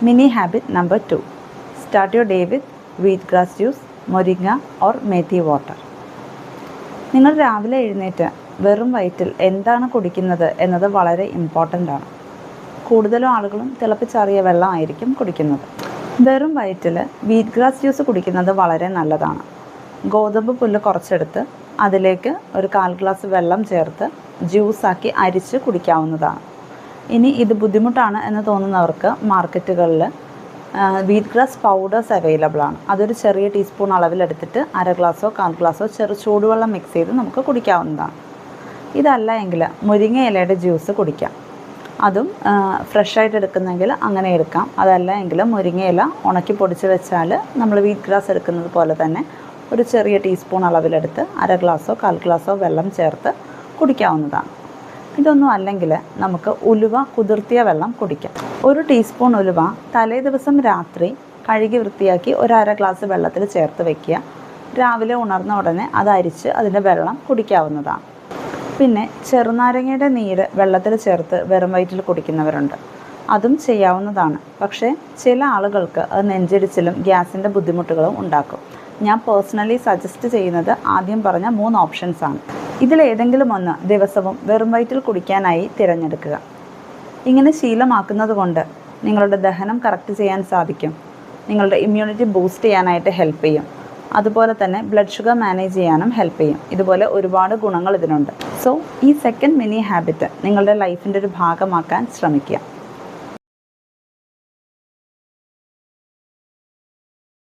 Mini habit number 2. Start your day with wheatgrass juice, moringa or methi water. നിങ്ങൾ രാവിലെ എഴുന്നേറ്റ് വെറും വയറ്റിൽ എന്താണ് കുടിക്കുന്നത് എന്നത് വളരെ ഇമ്പോർട്ടൻ്റ് ആണ്. കൂടുതലും ആളുകളും തിളപ്പിച്ചാറിയ വെള്ളമായിരിക്കും കുടിക്കുന്നത്. വെറും വയറ്റിൽ വീറ്റ് ജ്യൂസ് കുടിക്കുന്നത് വളരെ നല്ലതാണ്. ഗോതമ്പ് പുല്ല് കുറച്ചെടുത്ത് അതിലേക്ക് ഒരു 1/4 ഗ്ലാസ് വെള്ളം ചേർത്ത് ജ്യൂസാക്കി അരിച്ച് കുടിക്കാവുന്നതാണ്. ഇനി ഇത് ബുദ്ധിമുട്ടാണ് എന്ന് തോന്നുന്നവർക്ക് മാർക്കറ്റുകളിൽ വീറ്റ് ഗ്രാസ് പൗഡേഴ്സ് അവൈലബിൾ ആണ്. അതൊരു ചെറിയ ടീസ്പൂൺ അളവിലെടുത്തിട്ട് 1/2 ഗ്ലാസോ 1/4 ഗ്ലാസോ ചൂടുവെള്ളം മിക്സ് ചെയ്ത് നമുക്ക് കുടിക്കാവുന്നതാണ്. ഇതല്ല എങ്കിൽ മുരിങ്ങ ഇലയുടെ ജ്യൂസ് കുടിക്കാം. അതും ഫ്രഷായിട്ട് എടുക്കുന്നെങ്കിൽ അങ്ങനെ എടുക്കാം. അതല്ല എങ്കിൽ മുരിങ്ങ ഇല ഉണക്കി പൊടിച്ച് വെച്ചാൽ നമ്മൾ വീറ്റ് ഗ്രാസ് എടുക്കുന്നത് പോലെ തന്നെ ഒരു ചെറിയ ടീസ്പൂൺ അളവിലെടുത്ത് 1/2 ഗ്ലാസോ 1/4 ഗ്ലാസോ വെള്ളം ചേർത്ത് കുടിക്കാവുന്നതാണ്. ഇതൊന്നും അല്ലെങ്കിൽ നമുക്ക് ഉലുവ കുതിർത്തിയ വെള്ളം കുടിക്കാം. 1 ടീസ്പൂൺ ഉലുവ തലേ ദിവസം രാത്രി കഴുകി വൃത്തിയാക്കി 1/2 ഗ്ലാസ് വെള്ളത്തിൽ ചേർത്ത് വയ്ക്കുക. രാവിലെ ഉണർന്ന ഉടനെ അത് അരിച്ച് അതിൻ്റെ വെള്ളം കുടിക്കാവുന്നതാണ്. പിന്നെ ചെറുനാരങ്ങയുടെ നീര് വെള്ളത്തിൽ ചേർത്ത് വെറും വയറ്റിൽ കുടിക്കുന്നവരുണ്ട്. അതും ചെയ്യാവുന്നതാണ്. പക്ഷേ ചില ആളുകൾക്ക് അത് നെഞ്ചിടിച്ചിലും ഗ്യാസിൻ്റെ ബുദ്ധിമുട്ടുകളും ഉണ്ടാക്കും. ഞാൻ പേഴ്സണലി സജസ്റ്റ് ചെയ്യുന്നത് ആദ്യം പറഞ്ഞ 3 ഓപ്ഷൻസാണ്. ഇതിലേതെങ്കിലും ഒന്ന് ദിവസവും വെറും വയറ്റിൽ കുടിക്കാനായി തിരഞ്ഞെടുക്കുക. ഇങ്ങനെ ശീലമാക്കുന്നത് കൊണ്ട് നിങ്ങളുടെ ദഹനം കറക്റ്റ് ചെയ്യാൻ സാധിക്കും. നിങ്ങളുടെ ഇമ്മ്യൂണിറ്റി ബൂസ്റ്റ് ചെയ്യാനായിട്ട് ഹെൽപ്പ് ചെയ്യും. അതുപോലെ തന്നെ ബ്ലഡ് ഷുഗർ മാനേജ് ചെയ്യാനും ഹെൽപ്പ് ചെയ്യും. ഇതുപോലെ ഒരുപാട് ഗുണങ്ങൾ ഇതിനുണ്ട്. സോ ഈ സെക്കൻഡ് മിനി ഹാബിറ്റ് നിങ്ങളുടെ ലൈഫിൻ്റെ ഒരു ഭാഗമാക്കാൻ ശ്രമിക്കുക.